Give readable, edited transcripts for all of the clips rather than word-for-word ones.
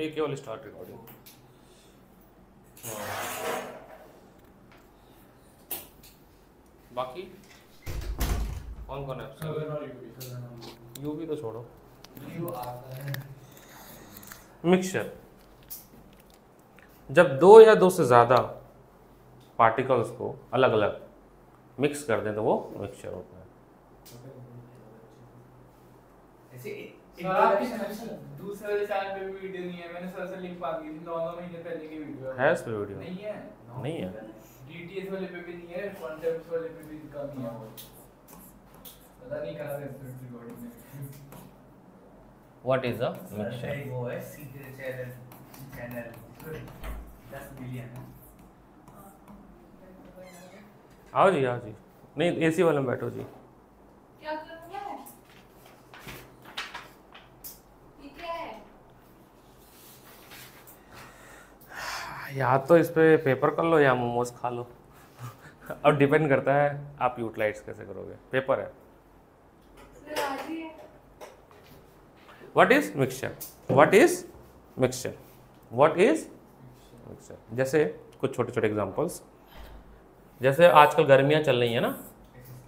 एक केवल start recording. बाकी कौन कौन है? यूवी तो छोड़ो। मिक्सचर, जब दो या दो से ज़्यादा पार्टिकल्स को अलग अलग मिक्स कर दें तो वो मिक्सचर होता है। दूसरे वाले चैनल पे भी वीडियो नहीं है, मैंने सर से लिंक मांगी थी 9 महीने पहले की वीडियो है इस पे वीडियो? नहीं है, नहीं है। डीटीएस वाले पे भी नहीं है, कॉन्सेप्ट्स वाले पे भी कम है, वो पता नहीं कहां से रिकॉर्डिंग में। What is a mixture? वो है सीधे चैनल 10 मिलियन। आओ जी, आओ जी। नहीं, एसी वाले में बैठो जी। क्या करूं मैं? ये क्या है? या तो इस पे पेपर कर लो या मोमोज खा लो। अब डिपेंड करता है आप यूटिलाइज कैसे करोगे। पेपर है। What is mixture? What is mixture? What is mixture? जैसे कुछ छोटे छोटे एग्जांपल्स, जैसे आजकल गर्मियाँ चल रही हैं ना,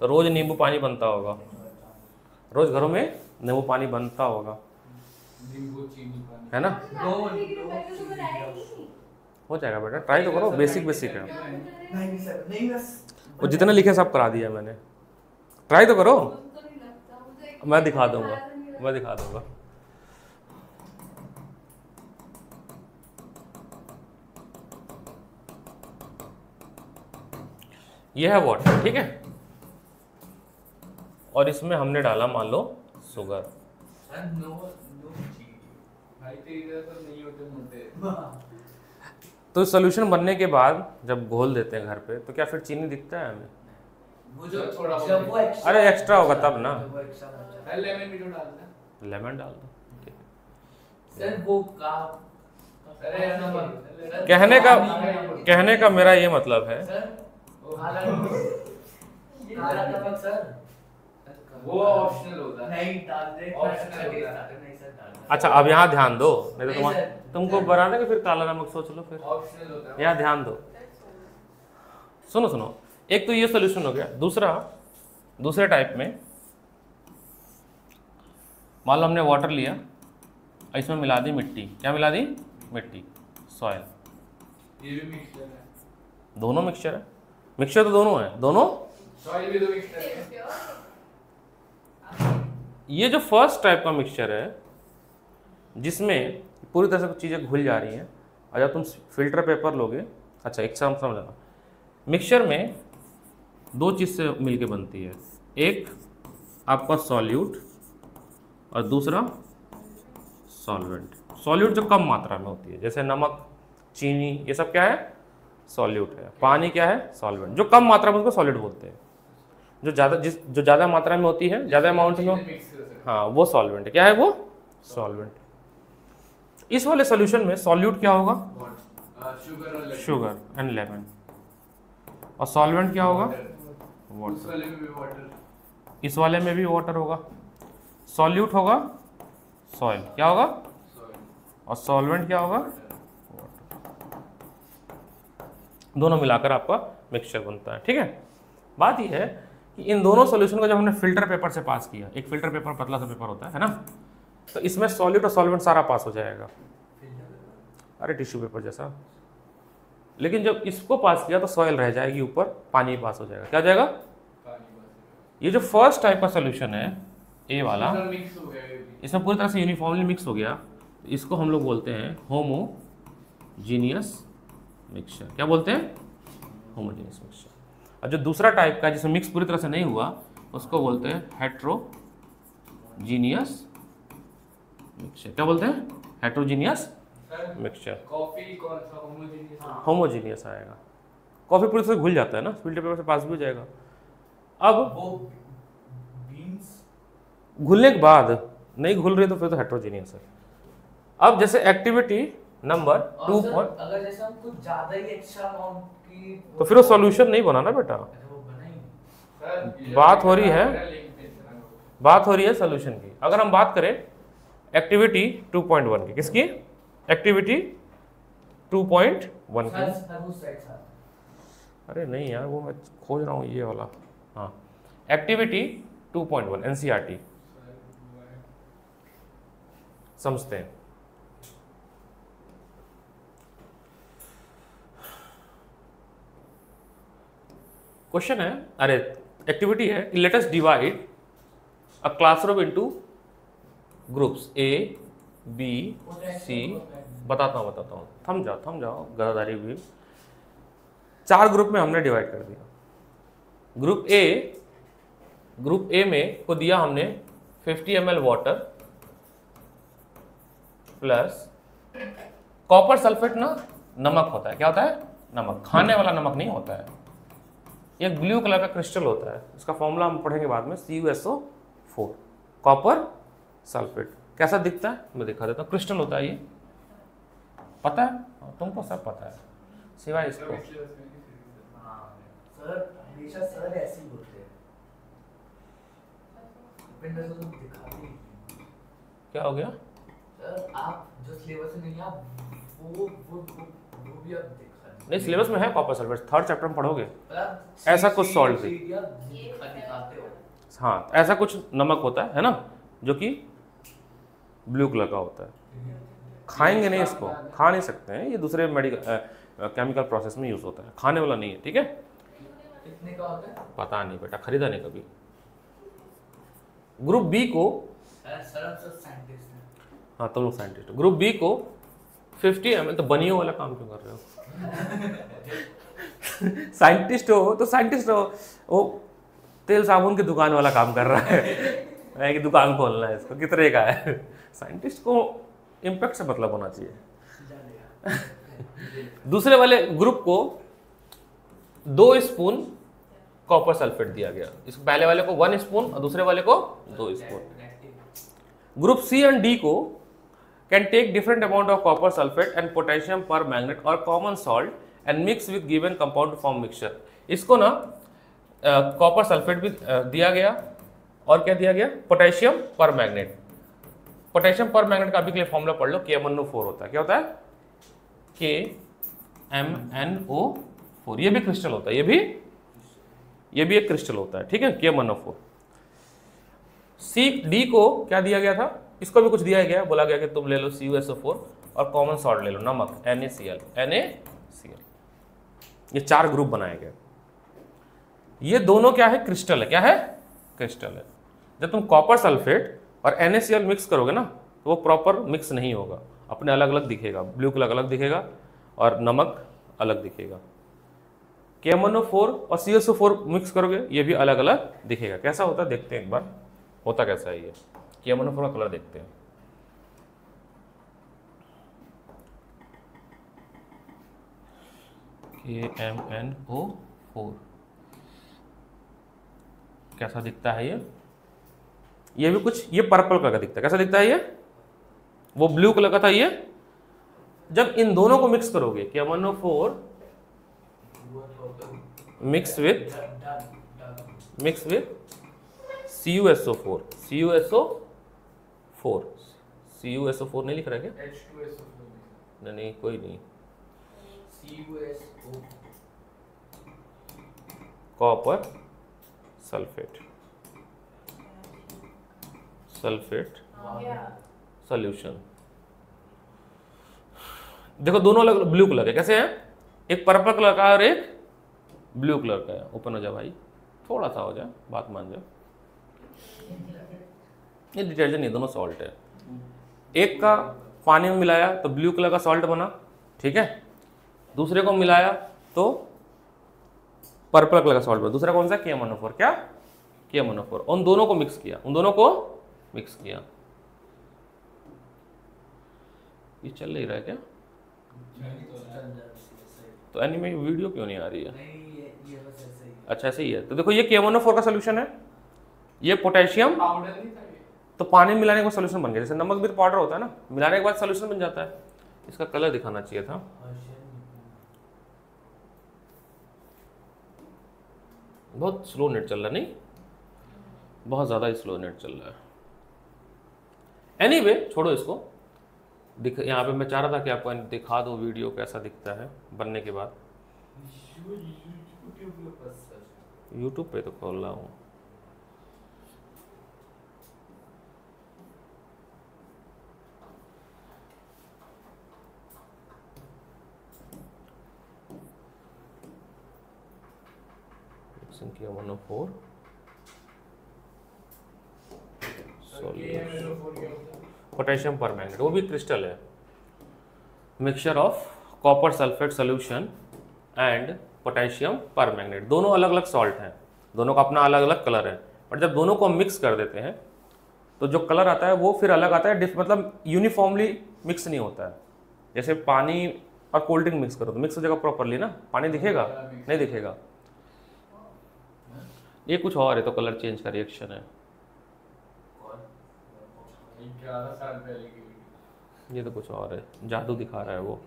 तो रोज़ नींबू पानी बनता होगा, रोज़ घरों में नींबू पानी बनता होगा, नींबू चीनी पानी, है ना? हो जाएगा बेटा, ट्राई तो करो, बेसिक बेसिक है। नहीं बस वो जितना लिखे सब करा दिया मैंने, ट्राई तो करो। मैं दिखा दूंगा, मैं दिखा दूंगा। ये है वाटर, ठीक है, और इसमें हमने डाला मान लो शुगर। तो सॉल्यूशन बनने के बाद जब घोल देते हैं घर पे, तो क्या फिर चीनी दिखता है हमें? वो जो थोड़ा अरे एक्स्ट्रा होगा तब ना। लेमन भी तो डालना है। लेमन डाल दो। सर वो का कहने का मेरा ये मतलब है, वो ऑप्शनल होता है, नहीं डाल दे, ऑप्शनल नहीं होता है। सर डाल दे। अच्छा अब यहाँ ध्यान दो, नहीं तो नहीं, तुमको बनाने के फिर काला नमक सोच लो। फिर ऑप्शनल होता है। यहाँ ध्यान दो, सुनो सुनो। एक तो ये सोल्यूशन हो गया। दूसरे टाइप में मान लो हमने वाटर लिया, इसमें मिला दी मिट्टी। क्या मिला दी? मिट्टी, सॉइल। ये भी मिक्सचर है, दोनों मिक्सचर है। मिक्सचर तो दोनों है, दोनों। सॉइल भी तो मिक्सचर है। ये जो फर्स्ट टाइप का मिक्सचर है, जिसमें पूरी तरह से कुछ चीज़ें घुल जा रही हैं, और जब तुम फिल्टर पेपर लोगे, अच्छा एक समझ लेना, मिक्सचर में दो चीज़ से मिलके बनती है, एक आपका सॉल्यूट और दूसरा सॉल्वेंट। सॉल्यूट जो कम मात्रा में होती है, जैसे नमक, चीनी, ये सब क्या है? सॉल्यूट है। पानी क्या है? सॉल्वेंट। जो कम मात्रा में उसको सॉलिड बोलते हैं। जो ज़्यादा मात्रा में होती है, ज़्यादा अमाउंट में, हाँ, वो सॉल्वेंट है। क्या है वो? सॉल्वेंट। इस वाले सॉल्यूशन में सॉल्यूट क्या होगा? Sugar and lemon. और सॉल्वेंट क्या होगा? वाटर। इस वाले में भी वाटर होगा। सॉल्यूट होगा सॉइल, क्या होगा? और सॉल्वेंट क्या होगा? दोनों मिलाकर आपका मिक्सचर बनता है, ठीक है। बात यह है कि इन दोनों सॉल्यूशन को जब हमने फिल्टर पेपर से पास किया, एक फिल्टर पेपर पतला सा पेपर होता है ना, तो इसमें सॉल्यूट और सॉल्वेंट सारा पास हो जाएगा, अरे टिश्यू पेपर जैसा। लेकिन जब इसको पास किया तो सॉइल रह जाएगी ऊपर, पानी पास हो जाएगा। क्या हो जाएगा? ये जो फर्स्ट टाइप का सॉल्यूशन है, ए वाला, इसमें पूरी तरह से यूनिफॉर्मली मिक्स हो गया, इसको हम लोग बोलते हैं होमोजीनियस मिक्सचर। क्या बोलते हैं? Homogeneous mixture. और जो दूसरा टाइप का जिसमें मिक्स पूरी तरह से नहीं हुआ, उसको बोलते हैं हेट्रोजीनियस मिक्सचर। क्या बोलते हैं? Heterogeneous mixture. कॉफी कौन सा होमोजेनियस? होमोजीनियस आएगा। कॉफी पूरी तरह से घुल जाता है ना, फिल्टर पेपर से पास भी हो जाएगा। अब वो बीन्स घुलने के बाद नहीं घुल रही तो फिर तो हेट्रोजीनियस है। अब जैसे एक्टिविटी नंबर 2 पर, अगर जैसे हम कुछ ज्यादा ही एक्स्ट्रा अमाउंट की, तो फिर वो सॉल्यूशन नहीं बना ना बेटा। वो बनाएंगे। बात हो रही है सॉल्यूशन की। अगर हम बात करें एक्टिविटी 2.1 की, किसकी? एक्टिविटी 2.1 की। सर उस साइड सर अरे नहीं यार, वो मैं खोज रहा हूँ ये वाला। हाँ, एक्टिविटी 2.1 एनसीईआरटी समझते हैं। क्वेश्चन है, अरे एक्टिविटी है, let us divide a classroom into groups A B C. बताता हूँ, थम जाओ गदादारी भी। 4 ग्रुप में हमने डिवाइड कर दिया। ग्रुप ए में को दिया हमने 50 ml water plus copper sulphate ना नमक होता है। क्या होता है? नमक। खाने वाला नमक नहीं होता है, ये ब्लू कलर का क्रिस्टल होता है। इसका फॉर्मूला हम पढ़ेंगे बाद में, CuSO4 कॉपर सल्फेट। कैसा दिखता है मैं दिखा देता हूँ। क्रिस्टल होता है ये, पता है तुमको, सब पता है सिवाय इसको। सर हमेशा सर ऐसे ही बोलते हैं, विंडोज तो दिखाते ही नहीं। क्या हो गया? सर आप जो सिलेबस में नहीं आप वो भी आप दिखा नहीं, सिलेबस में है कॉपर सल्फेट, 3rd चैप्टर में पढ़ोगे। मतलब ऐसा कुछ सॉल्ट भी। दिखाते हो। हाँ, ऐसा कुछ नमक होता है ना, जो कि ब्लू कलर का होता है। खाएंगे नहीं इसको, खा नहीं सकते हैं, ये दूसरे मेडिकल केमिकल प्रोसेस में यूज होता है, खाने वाला नहीं है। ठीक है, कितने का होता है? पता नहीं बेटा, खरीदा नहीं कभी। ग्रुप बी को, सर आप सब साइंटिस्ट हैं। हाँ तुम लोग साइंटिस्ट हो। ग्रुप बी को 50 ml, तो बनियों वाला काम क्यों कर रहे हो? साइंटिस्ट हो तो साइंटिस्ट हो, वो तेल साबुन की दुकान वाला काम कर रहा है कि दुकान खोलना है इसको, कितने का है। साइंटिस्ट को इम्पैक्ट से मतलब होना चाहिए। दूसरे वाले ग्रुप को 2 स्पून कॉपर सल्फेट दिया गया। इस पहले वाले को 1 स्पून और दूसरे वाले को 2 spoon. Group C and D को can take different amount of copper sulphate and potassium permanganate और common salt and mix with given compound form mixture. इसको ना कॉपर सल्फेट भी दिया गया और क्या दिया गया? पोटेशियम पर मैग्नेट। पोटेशियम पर मैग्नेट का अभी के लिए फॉर्मूला पढ़ लो, KMnO4 होता है। क्या होता है? KMnO4। ये भी क्रिस्टल होता है, ये भी एक क्रिस्टल होता है। ठीक है, KMnO4। सी डी को क्या दिया गया था? इसको भी कुछ दिया गया, बोला गया कि तुम ले लो CuSO4 और कॉमन सॉल्ट ले लो, नमक, NaCl। ये 4 ग्रुप बनाए गए। ये दोनों क्या है? क्रिस्टल है। क्या है? क्रिस्टल है। जब तुम कॉपर सल्फेट और NaCl मिक्स करोगे ना, तो वो प्रॉपर मिक्स नहीं होगा, अपने अलग अलग दिखेगा। ब्लू कलर अलग दिखेगा और नमक अलग दिखेगा। KMnO4 और CuSO4 मिक्स करोगे, ये भी अलग अलग दिखेगा। कैसा होता है देखते हैं एक बार, होता कैसा है ये। KMnO4 का कलर देखते हैं। KMnO4 कैसा दिखता है ये भी कुछ, ये पर्पल कलर का दिखता है। कैसा दिखता है ये? वो ब्लू कलर का था ये। जब इन दोनों को मिक्स करोगे, KMnO4 mix with CuSO4। CuSO4 नहीं लिख रहा है क्या? H2SO4 नहीं, कोई नहीं। CuSO copper sulphate solution. देखो दोनों अलग ब्लू कलर के कैसे हैं? एक पर्पल कलर का और एक ब्लू कलर का है। ओपन हो जाए भाई, थोड़ा सा हो जाए, बात मान जाओ। ये डिटर्जेंट नहीं, दोनों सॉल्ट है। एक का पानी में मिलाया तो ब्लू कलर का सॉल्ट बना, ठीक है। दूसरे को मिलाया तो पर्पल कलर का सॉल्ट बना। दूसरा कौन सा? KMnO4। क्या? KMnO4। उन दोनों को मिक्स किया, ये चल नहीं रहा है क्या? तो एनीमे वीडियो क्यों नहीं आ रही है? ये बस ऐसे ही। अच्छा ऐसे ही है। तो देखो ये KMnO4 का सोल्यूशन है, ये पोटेशियम, पाउडर नहीं था ये? तो पानी मिलाने के बाद सोल्यूशन बन गया। जैसे नमक भी तो पाउडर होता है ना, मिलाने के बाद सोल्यूशन बन जाता है। इसका कलर दिखाना चाहिए था। बहुत स्लो नेट चल रहा है, नहीं बहुत ज़्यादा ही स्लो नेट चल रहा है। एनीवे छोड़ो इसको। यहाँ पे मैं चाह रहा था कि आपको दिखा दूँ वीडियो कैसा दिखता है बनने के बाद। यूट्यूब पे तो खोल रहा हूँ। संख्या 104 पोटेशियम परमैंगनेट, वो भी क्रिस्टल है। Mixture of copper sulphate solution and potassium permanganate, दोनों अलग अलग सॉल्ट हैं, दोनों का अपना अलग अलग कलर है, बट जब दोनों को मिक्स कर देते हैं तो जो कलर आता है वो फिर अलग आता है, मतलब यूनिफॉर्मली मिक्स नहीं होता है। जैसे पानी और कोल्ड ड्रिंक मिक्स करो तो मिक्स हो जाएगा प्रॉपरली ना, पानी दिखेगा नहीं दिखेगा। ये कुछ और है तो कलर चेंज का रिएक्शन है। 11 साल पहले की वीडियो। ये तो कुछ और है, जादू दिखा रहा है वो।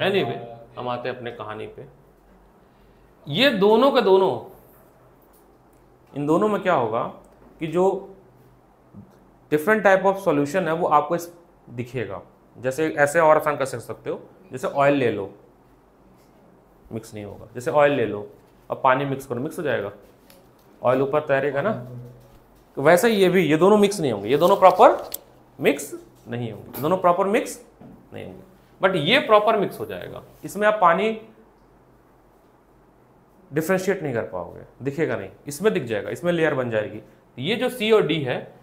एनीवे हम आते हैं अपने कहानी पे। ये दोनों के दोनों, इन दोनों में क्या होगा कि जो डिफरेंट टाइप ऑफ सॉल्यूशन है वो आपको दिखेगा। जैसे ऐसे और आसान कर सकते हो, जैसे ऑयल ले लो, मिक्स नहीं होगा। जैसे ऑयल ले लो और पानी मिक्स करो, मिक्स हो जाएगा, ऑयल ऊपर तैरेगा ना। तो वैसे ही ये दोनों मिक्स नहीं होंगे, ये दोनों प्रॉपर मिक्स नहीं होंगे, ये दोनों प्रॉपर मिक्स नहीं होंगे, बट ये प्रॉपर मिक्स हो जाएगा। इसमें आप पानी डिफ्रेंशिएट नहीं कर पाओगे, दिखेगा नहीं, इसमें दिख जाएगा, इसमें लेयर बन जाएगी। ये जो C और D है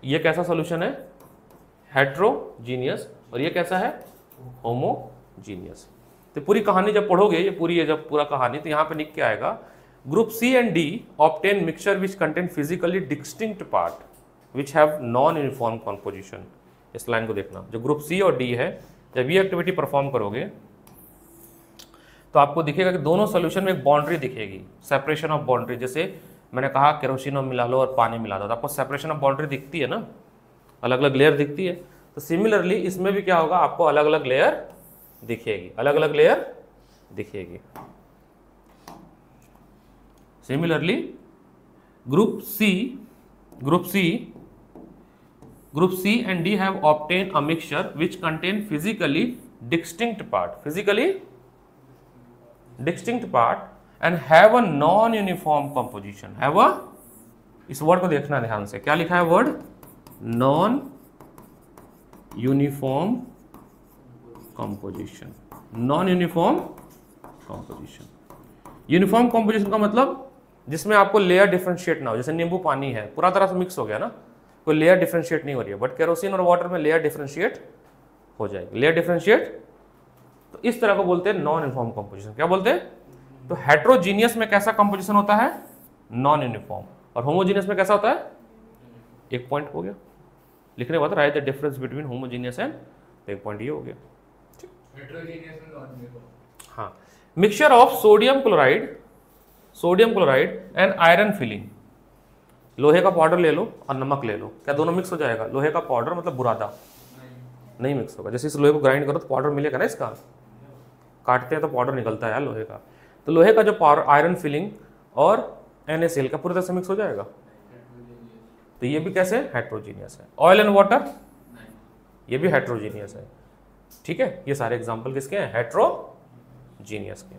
ये कैसा सॉल्यूशन है? हेट्रोजीनियस। और ये कैसा है? होमोजीनियस। तो पूरी कहानी जब पढ़ोगे, ये पूरी है जब पूरा कहानी, तो यहाँ पे लिख के आएगा group C and D obtain mixture which contain physically distinct part which have non-uniform composition। इस लाइन को देखना, जो ग्रुप C और D है, जब ये एक्टिविटी परफॉर्म करोगे तो आपको दिखेगा कि दोनों सोल्यूशन में एक बाउंड्री दिखेगी, सेपरेशन ऑफ बाउंड्री। जैसे मैंने कहा केरोसिन मिला लो और पानी मिला दो तो आपको सेपरेशन ऑफ बाउंड्री दिखती है ना, अलग अलग लेयर दिखती है। तो सिमिलरली इसमें भी क्या होगा, आपको अलग अलग लेयर दिखेगी, अलग अलग लेयर दिखेगी। Similarly group C and D have obtained a mixture which contain physically distinct part and have a non-uniform composition। have a, इस वर्ड को देखना ध्यान से, क्या लिखा है word? non-uniform composition। non-uniform composition, uniform composition का मतलब जिसमें आपको लेयर डिफरेंशिएट ना हो। जैसे नींबू पानी है, पूरा तरह से मिक्स हो गया ना, कोई लेयर डिफरेंशिएट नहीं हो रही है, बट केरोसिन और वाटर में लेयर डिफरेंशिएट हो जाएगी। लेयर डिफरेंशिएट, तो इस तरह को बोलते हैं नॉन यूनिफॉर्म कॉम्पोजिशन। क्या बोलते हैं? तो हेट्रोजीनियस में कैसा कॉम्पोजिशन होता है? Non uniform. और होमोजीनियस में कैसा होता है? एक पॉइंट हो गया लिखने के बाद, right the difference between homogeneous and, एक पॉइंट ये हो गया। हेट्रोजीनियस में नॉन यूनिफॉर्म। हाँ, mixture of sodium chloride and iron filling. लोहे का पाउडर ले लो और नमक ले लो, क्या दोनों मिक्स हो जाएगा? लोहे का पाउडर मतलब बुरादा नहीं मिक्स होगा। जैसे इस लोहे को ग्राइंड करो तो पाउडर मिलेगा ना, इसका काटते हैं तो पाउडर निकलता है यार लोहे का। तो लोहे का जो पाउडर, आयरन फिलिंग और NaCl का पूरी तरह से मिक्स हो जाएगा। तो ये भी कैसे? हेट्रोजीनियस है। ऑयल एंड वाटर, ये भी हेट्रोजीनियस है। ठीक है, ये सारे एग्जांपल किसके हैं? हेट्रोजीनियस के।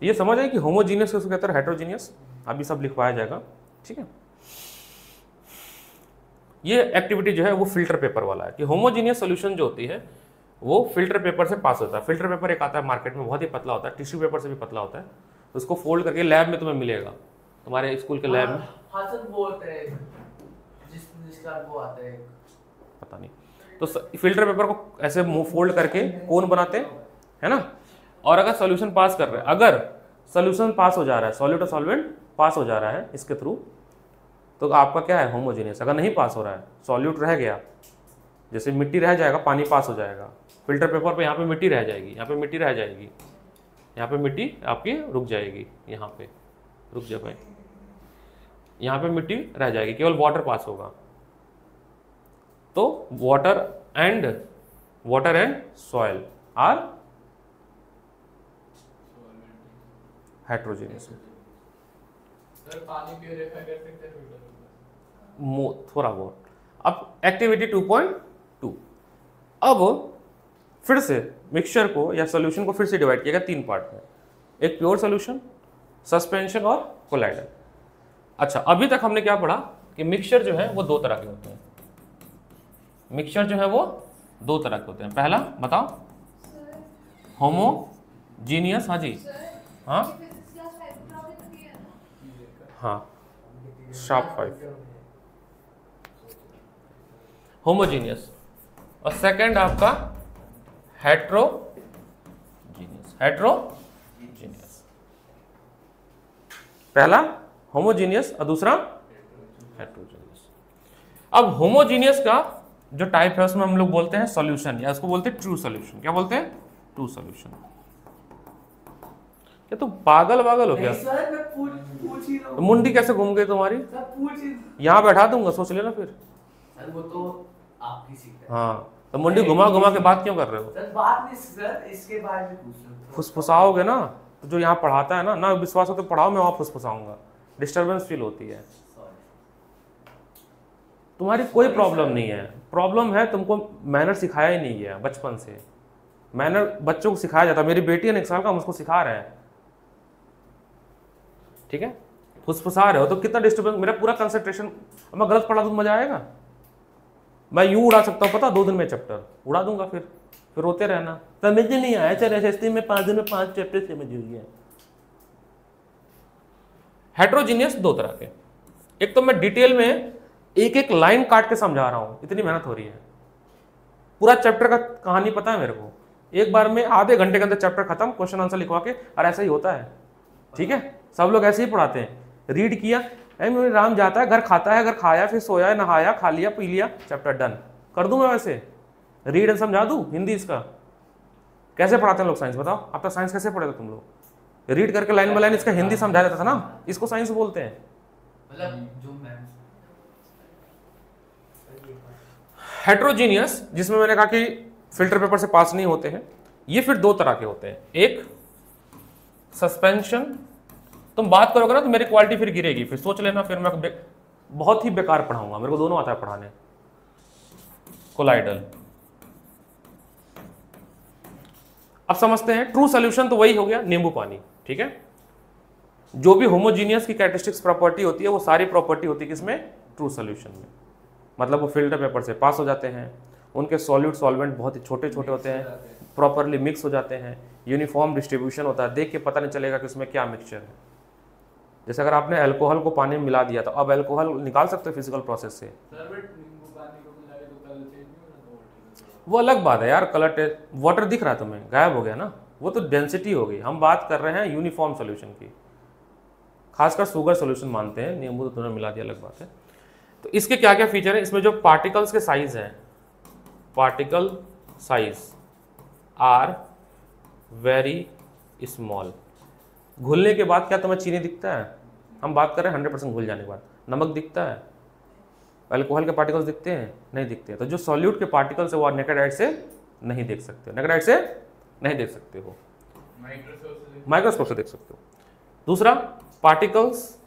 ये समझ आए कि होमोजीनियस किसको कहते हैं, हेट्रोजीनियस, अभी सब लिखवाया जाएगा। ठीक है, ये एक्टिविटी जो है वो फिल्टर पेपर वाला है कि होमोजीनियस सॉल्यूशन जो होती है वो फिल्टर पेपर से पास होता है। फिल्टर पेपर एक आता है मार्केट में, बहुत ही पतला होता है, टिश्यू पेपर से भी पतला होता है। तो उसको फोल्ड करके लैब में तुम्हें मिलेगा, तुम्हारे स्कूल के लैब में। हाँ सर, वो होता है जिसका वो आता है, पता नहीं। तो फिल्टर पेपर को ऐसे फोल्ड करके कोन बनाते हैं, है ना। और अगर सॉल्यूशन पास कर रहे हैं, अगर सॉल्यूशन पास हो जा रहा है, सॉल्यूट और सॉल्वेंट पास हो जा रहा है इसके थ्रू, तो आपका क्या है? होमोजीनियस। अगर नहीं पास हो रहा है, सॉल्यूट रह गया, जैसे मिट्टी रह जाएगा, पानी पास हो जाएगा। फिल्टर पेपर पे यहाँ पे मिट्टी रह जाएगी, यहाँ पे मिट्टी रह जाएगी, यहाँ पे मिट्टी आपकी रुक जाएगी, यहाँ पे रुक जा भाई, यहाँ पे मिट्टी रह जाएगी, केवल वाटर पास होगा। तो water and soil are heterogeneous. Sir पानी प्यूरिफाई कर सकते हैं फिल्टर? थोड़ा बहुत। अब एक्टिविटी 2.2, अब फिर से मिक्सचर को या सोल्यूशन को फिर से डिवाइड किया गया 3 पार्ट में, एक प्योर सोल्यूशन, सस्पेंशन और कोलाइडल। अच्छा, अभी तक हमने क्या पढ़ा कि मिक्सचर जो है वो 2 तरह के होते हैं। मिक्सचर जो है वो 2 तरह के होते हैं। पहला बताओ, सर होमोजीनियस। हाँ जी, सर हाँ फिजिक्स क्लास 5 में पढ़ाओगे तो ये है ना। हाँ, शार्प 5 होमोजीनियस, और सेकंड आपका हेट्रोजीनियस। हेट्रोजीनियस, पहला होमोजीनियस और दूसरा हेट्रोजीनियस। अब होमोजीनियस का जो टाइप है उसमें हम लोग बोलते हैं सॉल्यूशन, या उसको बोलते हैं ट्रू सॉल्यूशन। क्या बोलते हैं? True solution. क्या तुम पागल हो गया? नहीं सर, मैं पूछ ही रहा हूँ। मुंडी कैसे घूम गई तुम्हारी? सर पूछ ही। यहाँ बैठा दूंगा, सोच लेना फिर। सर वो तो आपकी सीख है। हाँ, तो मुंडी घुमा के बात क्यों कर रहे हो? सर बात नहीं सर, इसके बारे में पूछ रहा हूँ। फुसफुसाओगे ना तो जो यहाँ पढ़ाता है ना विश्वास हो तो पढ़ाओ, मैं वहाँ फुसफुसाऊंगा, डिस्टर्बेंस फील होती है। Sorry. तुम्हारी कोई प्रॉब्लम नहीं है, प्रॉब्लम है तुमको मैनर सिखाया ही नहीं गया बचपन से। मैनर बच्चों को सिखाया जाता है, मेरी बेटी है 1 साल का, हम उसको सिखा रहे हैं, ठीक है? फुसफुसा रहे हो तो कितना डिस्टर्बेंस, मेरा पूरा कंसंट्रेशन, मैं गलत पढ़ा तो मजा आएगा? मैं यूं उड़ा सकता हूँ पता, 2 दिन में चैप्टर उड़ा दूंगा, फिर रोते रहना समझ नहीं आया, चल एसएसटी में 5 दिन में 5 चैप्टर समझ गया। हेट्रोजीनियस 2 तरह के, एक तो मैं डिटेल में एक लाइन काट के समझा रहा हूं, इतनी मेहनत हो रही है, पूरा चैप्टर का कहानी पता है मेरे को, एक बार में आधे घंटे के अंदर चैप्टर खत्म, क्वेश्चन आंसर लिखवा के, और ऐसा ही होता है, ठीक है? सब लोग ऐसे ही पढ़ाते हैं, रीड किया, राम जाता है घर खाता है, घर खाया, फिर सोया, नहाया, खा लिया, पी लिया, चैप्टर डन। कर दूं मैं वैसे? रीड एंड समझा दूं हिंदी इसका? कैसे पढ़ाते हैं लोग साइंस? बताओ, अब तक साइंस कैसे पढ़े थे तुम लोग? रीड करके लाइन बाय लाइन इसका हिंदी समझाया जाता था ना, इसको साइंस बोलते हैं। मतलब जो मैम हेट्रोजीनियस, जिसमें मैंने कहा कि फिल्टर पेपर से पास नहीं होते हैं, ये फिर 2 तरह के होते हैं। एक सस्पेंशन, तुम बात करोगे ना तो मेरी क्वालिटी फिर गिरेगी, फिर सोच लेना, फिर मैं बहुत ही बेकार पढ़ाऊंगा, मेरे को दोनों आता है पढ़ाने। कोलाइडल, अब समझते हैं ट्रू सॉल्यूशन तो वही हो गया, नींबू पानी, ठीक है? जो भी होमोजीनियस की कैरेक्टरिस्टिक्स प्रॉपर्टी होती है वो सारी प्रॉपर्टी होती है किसमें? ट्रू सॉल्यूशन में। मतलब वो फिल्टर पेपर से पास हो जाते हैं, उनके सॉल्यूट सॉल्वेंट बहुत ही छोटे छोटे होते हैं, प्रॉपरली मिक्स हो जाते हैं, यूनिफॉर्म डिस्ट्रीब्यूशन होता है, देख के पता नहीं चलेगा कि उसमें क्या मिक्सचर है। जैसे अगर आपने अल्कोहल को पानी में मिला दिया तो अब अल्कोहल निकाल सकते हो फिजिकल प्रोसेस से, सर बट नींबू पानी को मिलाए तो कलर चेंज नहीं होना, तो ठीक है। वो अलग बात है यार। कलर टेस्ट, वाटर दिख रहा है तुम्हें, गायब हो गया ना, वो तो डेंसिटी हो गई। हम बात कर रहे हैं यूनिफॉर्म सोल्यूशन की, खासकर शुगर सोल्यूशन मानते हैं, नींबू तो तुमने मिला दिया, अलग बात है। तो इसके क्या क्या फीचर है? इसमें जो पार्टिकल्स के साइज हैं, particle size are very small. घुलने के बाद क्या तुम्हें चीनी दिखता है? हम बात कर रहे हैं 100% घुल जाने के बाद। नमक दिखता है? अल्कोहल के पार्टिकल्स दिखते हैं? नहीं दिखते हैं। तो जो सॉल्यूट के पार्टिकल्स है वो नेकेड आइज से नहीं देख सकते हो, नेकेड आइज से नहीं देख सकते हो, माइक्रोस्कोप से देख सकते हो। दूसरा, particles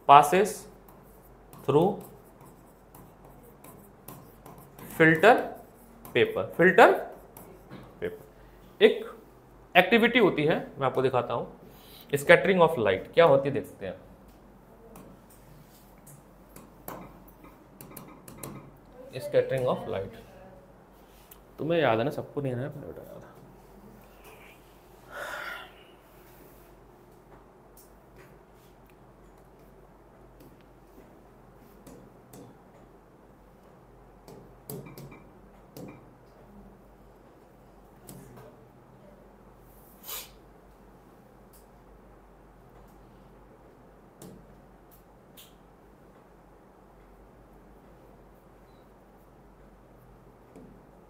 passes through filter paper. Filter paper एक एक्टिविटी होती है, मैं आपको दिखाता हूं, स्कैटरिंग ऑफ लाइट क्या होती है देखते हैं। स्कैटरिंग ऑफ लाइट तुम्हें याद है ना? सबको नहीं है ना बेटा याद?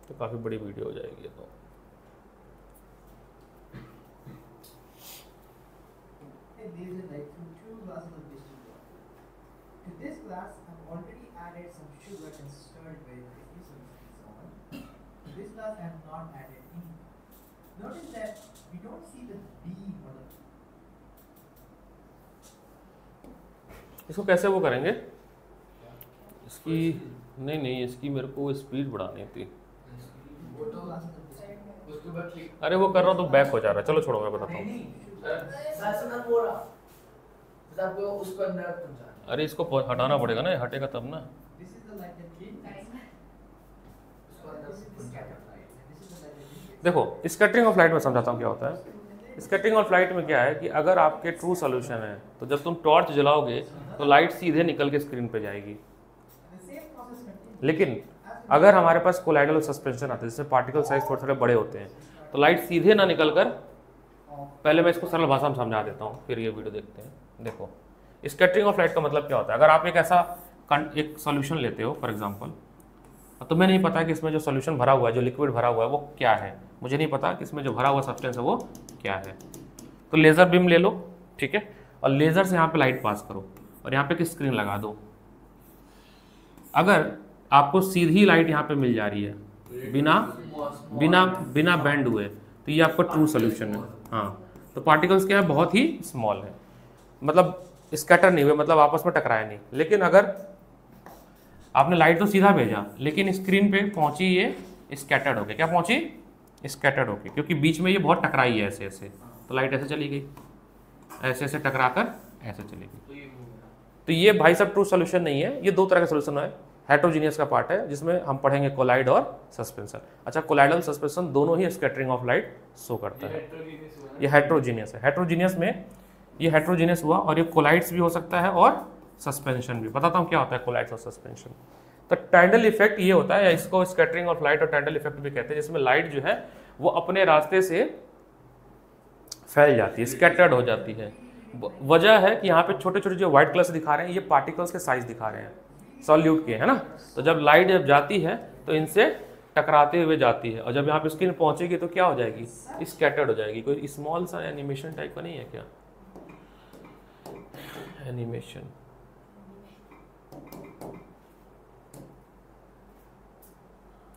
तो काफी बड़ी वीडियो हो जाएगी ये तो। These are like from 2 glasses of distilled water. To this glass, I've already added some sugar and stirred with diffusers and so on. To this glass, I have not added any. Notice that we don't see the beam or the. इसको कैसे वो करेंगे? इसकी नहीं नहीं, इसकी मेरे को स्पीड बढ़ानी थी। वो तो उसके बाद क्लिक अरे वो कर रहा हूँ तो बैक हो जा रहा है। चलो छोड़ो, मैं बताता नहीं हूँ। नहीं सर मैं बोल रहा सर आपको उसको अंदर पहुंचाना अरे इसको हटाना पड़ेगा ना, ये हटेगा तब ना। This is the light that came. उसको अंदर This is the scatter light. And this is the light that came. देखो, स्कैटरिंग ऑफ लाइट में समझाता हूँ क्या होता है। स्कैटरिंग ऑफ लाइट में क्या है कि अगर आपके ट्रू सोल्यूशन है तो जब तुम टॉर्च जलाओगे तो लाइट सीधे निकल के स्क्रीन पे जाएगी। And the same process continues. लेकिन अगर हमारे पास कोलाइडल सस्पेंशन आता है जिसमें पार्टिकल साइज थोड़े थोड़े बड़े होते हैं तो लाइट सीधे ना निकल कर, पहले मैं इसको सरल भाषा में समझा देता हूँ फिर ये वीडियो देखते हैं। देखो, स्कैटरिंग ऑफ लाइट का मतलब क्या होता है। अगर आप एक ऐसा एक सॉल्यूशन लेते हो फॉर एग्जांपल, तो तुम्हें नहीं पता कि इसमें जो सॉल्यूशन भरा हुआ है, जो लिक्विड भरा हुआ है वो क्या है, मुझे नहीं पता कि इसमें जो भरा हुआ सब्सटेंस है वो क्या है। तो लेज़र बीम ले लो, ठीक है, और लेज़र से यहाँ पे लाइट पास करो और यहाँ पे एक स्क्रीन लगा दो। अगर आपको सीधी लाइट यहाँ पे मिल जा रही है बिना बिना बिना बैंड हुए, तो ये आपका ट्रू सोल्यूशन है। हाँ, तो पार्टिकल्स क्या है, बहुत ही स्मॉल है, मतलब स्कैटर नहीं हुए, मतलब आपस में टकराए नहीं। लेकिन अगर आपने लाइट तो सीधा भेजा लेकिन स्क्रीन पे पहुंची ये स्कैटर्ड होके, क्या पहुंची, स्कैटर्ड होके, क्योंकि बीच में ये बहुत टकराई है ऐसे ऐसे, तो लाइट ऐसे चली गई, ऐसे ऐसे टकरा कर ऐसे चली गई। तो ये भाई साहब ट्रू सोल्यूशन नहीं है, ये दो तरह का सोल्यूशन है। हेट्रोजीनियस का पार्ट है जिसमें हम पढ़ेंगे कोलाइड और सस्पेंशन। अच्छा, कोलाइडल सस्पेंशन दोनों ही स्कैटरिंग ऑफ लाइट शो करता है। ये हेट्रोजीनियस है। हेट्रोजीनियस में ये हेट्रोजीनियस हुआ, और ये कोलाइड्स भी हो सकता है और सस्पेंशन भी। बताता हूँ क्या होता है कोलाइड्स और सस्पेंशन। तो टैंडल इफेक्ट ये होता है, इसको स्कैटरिंग ऑफ लाइट और टैंडल इफेक्ट भी कहते हैं, जिसमें लाइट जो है वो अपने रास्ते से फैल जाती है, स्कैटर्ड हो जाती है। वजह है कि यहाँ पे छोटे छोटे जो व्हाइट कलर दिखा रहे हैं ये पार्टिकल्स के साइज दिखा रहे हैं सॉल्यूट के, है ना। तो जब लाइट जब जाती है तो इनसे टकराते हुए जाती है, और जब यहाँ पे स्क्रीन पहुंचेगी तो क्या हो जाएगी, स्कैटर्ड हो जाएगी। कोई स्मॉल सा एनिमेशन टाइप का नहीं है क्या, एनिमेशन,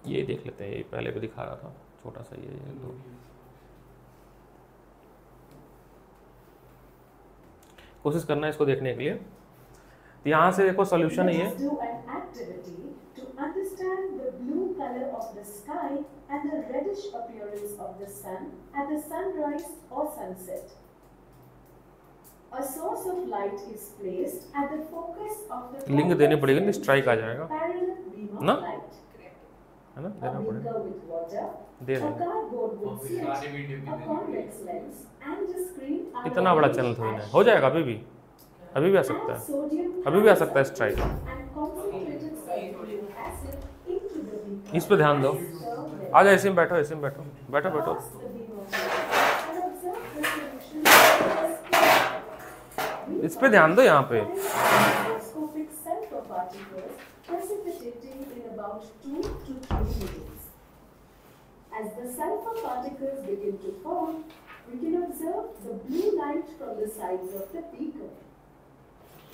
ये देख लेते हैं, ये पहले भी दिखा रहा था छोटा सा, ये दो। कोशिश करना है इसको देखने के लिए। यहाँ से देखो सॉल्यूशन है ये। Let us do an activity to understand the blue color of the sky and the reddish appearance of the sun at the sunrise or sunset. A source of light is placed at the focus of the link देनी पड़ेगी, नहीं strike आ जाएगा parallel beam of ना? light. है ना, A देना पड़ेगा, beaker with water, they a देंगे। cardboard with slit, a convex lens, and a screen are इतना बड़ा चैनल थोड़ी ना है, हो जाएगा अभी भी आ सकता है, अभी भी आ सकता है स्ट्राइक। इस पे ध्यान दो, आ जाओ, इसी में बैठो, इसी में बैठो, बैठो बैठो। इस पे ध्यान दो, यहाँ पे As the sulfur particles begin to form, we can observe the blue light from the sides of the beaker.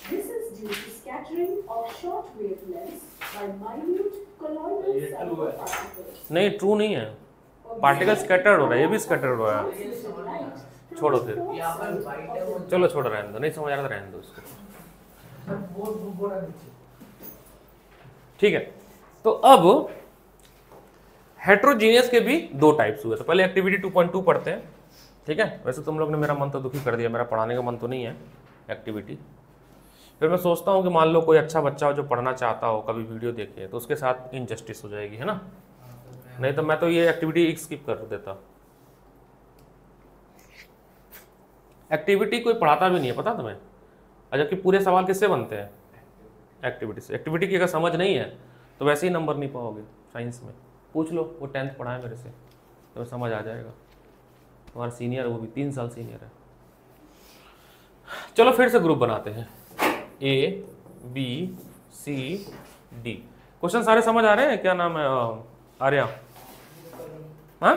This is due to scattering of short wavelengths by minute colloidal sulfur particles. नहीं, true नहीं है, particle scattered हो रहा है, ये भी scattered हो रहा है। छोड़ो फिर, यहाँ पर वाइट है वो चलो छोड़ो, रहने दो, नहीं समझ आ रहा था, रहने दो इसको। वो नीचे। ठीक है, तो अब हेट्रोजीनियस के भी दो टाइप्स हुए। तो पहले एक्टिविटी 2.2 पढ़ते हैं, ठीक है। वैसे तुम लोग ने मेरा मन तो दुखी कर दिया, मेरा पढ़ाने का मन तो नहीं है एक्टिविटी। फिर मैं सोचता हूँ कि मान लो कोई अच्छा बच्चा हो जो पढ़ना चाहता हो, कभी वीडियो देखे, तो उसके साथ इनजस्टिस हो जाएगी, है ना। नहीं तो मैं तो ये एक्टिविटी स्किप कर देता। एक्टिविटी कोई पढ़ाता भी नहीं है, पता तुम्हें, जबकि पूरे सवाल किससे बनते हैं, एक्टिविटी से। एक्टिविटी की अगर समझ नहीं है तो वैसे ही नंबर नहीं पाओगे साइंस में। पूछ लो, वो 10th पढ़ा है मेरे से, तो समझ आ जाएगा। तुम्हारा सीनियर, वो भी 3 साल सीनियर है। चलो फिर से ग्रुप बनाते हैं, A B C D। Question सारे समझ आ रहे हैं? क्या नाम है, आर्या? हाँ,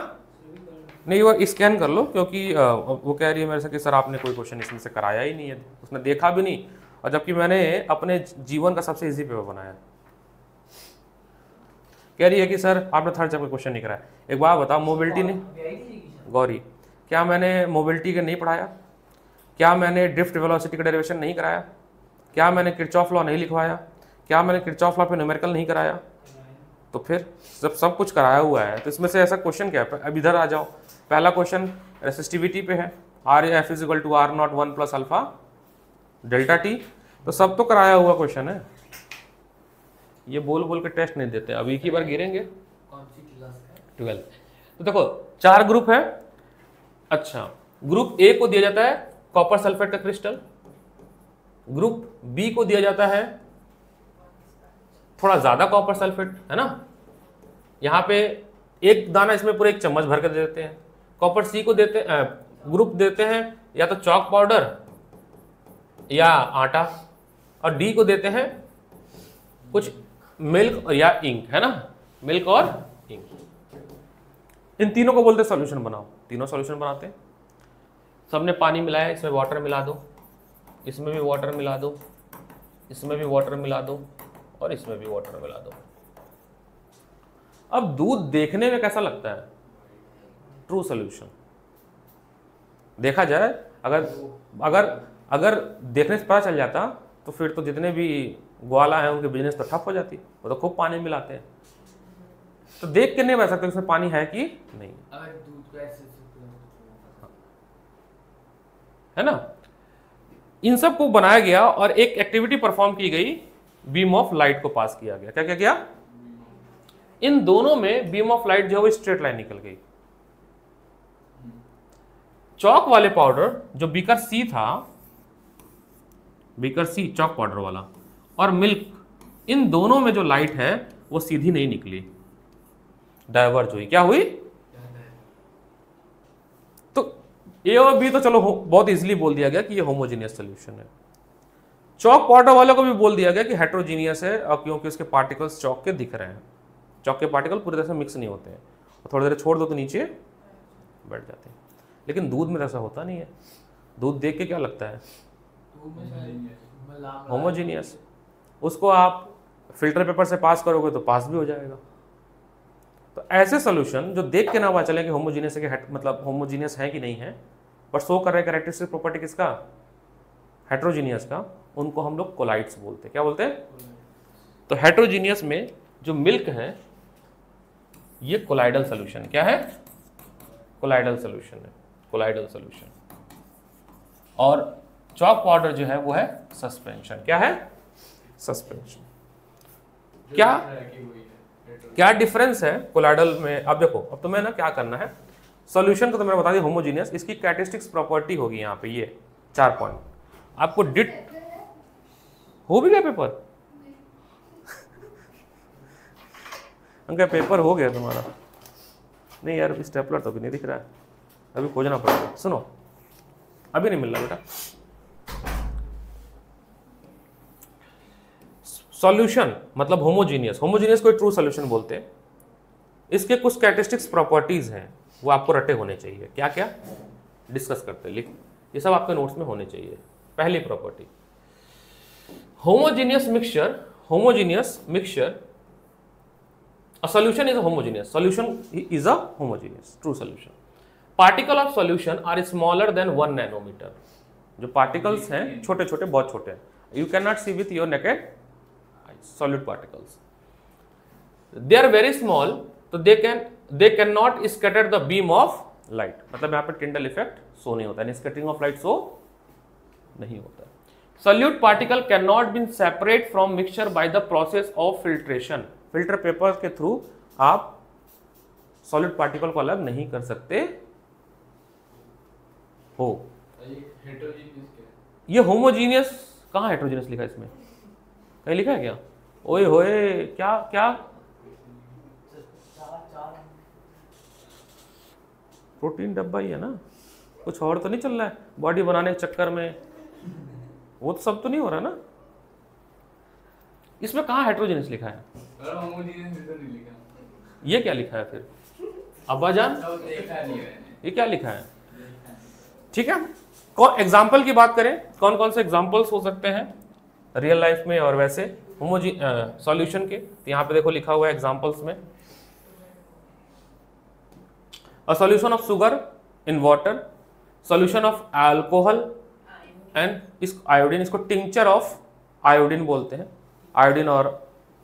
नहीं वो स्कैन कर लो, क्योंकि वो कह रही है मेरे से कि सर आपने कोई क्वेश्चन इसमें से कराया ही नहीं है, उसने देखा भी नहीं, और जबकि मैंने अपने जीवन का सबसे इजी पेपर बनाया। कह रही है कि सर आपने थर्ड चैप्टर क्वेश्चन नहीं कराया। एक बात बताओ, मोबिलिटी ने, गौरी, क्या मैंने मोबिलिटी के नहीं पढ़ाया? क्या मैंने ड्रिफ्ट वेलोसिटी का डेरिवेशन नहीं कराया? क्या मैंने किरचॉफ लॉ नहीं लिखवाया? क्या मैंने किरचॉफ लॉ पे न्यूमेरिकल नहीं कराया? तो फिर जब सब कुछ कराया हुआ है तो इसमें से ऐसा क्वेश्चन क्या है? अब इधर आ जाओ, पहला क्वेश्चन रेसिस्टिविटी पे है, R F is equal to R not 1 plus alpha delta T, तो सब तो कराया हुआ क्वेश्चन है, ये बोल बोल के टेस्ट नहीं देते, अब एक ही बार गिरेंगे। कौन सी क्लास का? 12। तो देखो 4 ग्रुप है। अच्छा, ग्रुप ए को दिया जाता है कॉपर सल्फेट का क्रिस्टल, ग्रुप बी को दिया जाता है थोड़ा ज्यादा कॉपर सल्फेट, है ना, यहाँ पे एक दाना इसमें पूरे 1 चम्मच भर कर दे देते हैं। कॉपर सी को देते ग्रुप देते हैं या तो चॉक पाउडर या आटा, और डी को देते हैं कुछ मिल्क या इंक, है ना, मिल्क और इंक। इन तीनों को बोलते हैं सॉल्यूशन बनाओ, तीनों सॉल्यूशन बनाते हैं। सबने पानी मिलाया, इसमें वाटर मिला दो, इसमें भी वाटर मिला दो, इसमें भी वाटर मिला दो, और इसमें भी वाटर मिला दो। अब दूध देखने में कैसा लगता है? True solution. देखा जाए, अगर अगर अगर देखने से पता चल जाता तो फिर तो जितने भी ग्वाला हैं उनके बिजनेस तो ठप हो जाती, वो तो खूब पानी मिलाते हैं। तो देख के नहीं बता सकते उसमें पानी है कि नहीं, अगर दूध को ऐसे है ना। इन सब को बनाया गया और एक एक्टिविटी परफॉर्म की गई, बीम ऑफ लाइट को पास किया गया। क्या क्या किया? इन दोनों में बीम ऑफ लाइट जो है स्ट्रेट लाइन निकल गई। चौक वाले पाउडर जो बीकर सी था, बीकर सी चौक पाउडर वाला, और मिल्क, इन दोनों में जो लाइट है वो सीधी नहीं निकली, डाइवर्ज हुई। क्या हुई? तो ए और बी तो चलो बहुत इजीली बोल दिया गया कि ये होमोजीनियस सॉल्यूशन है। चौक पाउडर वालों को भी बोल दिया गया कि हेट्रोजीनियस है, और क्योंकि उसके पार्टिकल्स चौक के दिख रहे हैं। चौक के पार्टिकल पूरी तरह से मिक्स नहीं होते हैं, और थोड़ी देर छोड़ दो तो नीचे बैठ जाते हैं। लेकिन दूध में ऐसा होता नहीं है। दूध देख के क्या लगता है? होमोजीनियस। उसको आप फिल्टर पेपर से पास करोगे तो पास भी हो जाएगा। तो ऐसे सॉल्यूशन जो देख के ना पता चले कि होमोजीनियस है कि मतलब होमोजीनियस है कि नहीं है, बट शो कर रहे कैरेक्टरिस्टिक प्रॉपर्टी किसका? हेट्रोजीनियस का, उनको हम लोग कोलाइड्स बोलते हैं। क्या बोलते हैं? तो हेट्रोजीनियस में जो मिल्क है ये कोलाइडल सॉल्यूशन। क्या है? कोलाइडल सॉल्यूशन है, कोलाइडल सॉल्यूशन। और चॉक पाउडर जो है वो है सस्पेंशन। क्या है? सस्पेंशन। क्या डिफरेंस है कोलाइडल में? अब देखो, अब तुम्हें ना क्या करना है, सॉल्यूशन को तो मैंने बता दिया होमोजीनियस, इसकी कैरेक्टरिस्टिक्स प्रॉपर्टी होगी यहाँ पे ये 4 पॉइंट। आपको डिट हो भी गया पेपर? उनका पेपर हो गया तुम्हारा? नहीं यार, स्टेपलर तो अभी नहीं दिख रहा है, अभी खोजना पड़ेगा। सुनो, अभी नहीं मिल रहा बेटा। सॉल्यूशन मतलब होमोजीनियस, होमोजीनियस को ट्रू सॉल्यूशन बोलते हैं। इसके कुछ कैरेक्टरिस्टिक्स प्रॉपर्टीज हैं, वो आपको रटे होने चाहिए। क्या क्या डिस्कस करते हैं, लिख, ये सब आपके नोट्स में होने चाहिए। पहली property, homogeneous mixture, homogeneous mixture, a solution is a homogeneous, solution is a homogeneous, true solution. Particle of solution are smaller than 1 nanometer. जो particles हैं छोटे छोटे, बहुत छोटे हैं, you cannot see with your naked eyes, solid particles. They are very small, तो they cannot scatter the beam of light. मतलब यहाँ पर Tyndall effect शो नहीं होता है, scattering of light शो नहीं होता है। Solute particle cannot be separate from mixture by the process of filtration. Filter paper के थ्रू आप सॉलिड पार्टिकल को अलग नहीं कर सकते हो। ये होमोजीनियस कहाँ हेट्रोजीनियस लिखा है इसमें? कहीं लिखा है क्या? ओए होए, क्या क्या प्रोटीन डब्बा ही है ना, कुछ और तो नहीं चल रहा है बॉडी बनाने के चक्कर में? वो तो सब तो नहीं हो रहा ना। इसमें कहाँ हेट्रोजीनियस लिखा है? ये क्या लिखा है फिर? अब्बाजान, ये क्या लिखा है? ठीक है, कौन एग्जाम्पल की बात करें, कौन कौन से एग्जाम्पल्स हो सकते हैं रियल लाइफ में और वैसे सॉल्यूशन के? तो यहाँ पे देखो लिखा हुआ है एग्जाम्पल्स में, a solution of sugar in water, solution of alcohol and इस आयोडीन, इसको टिंचर ऑफ आयोडीन बोलते हैं। आयोडीन और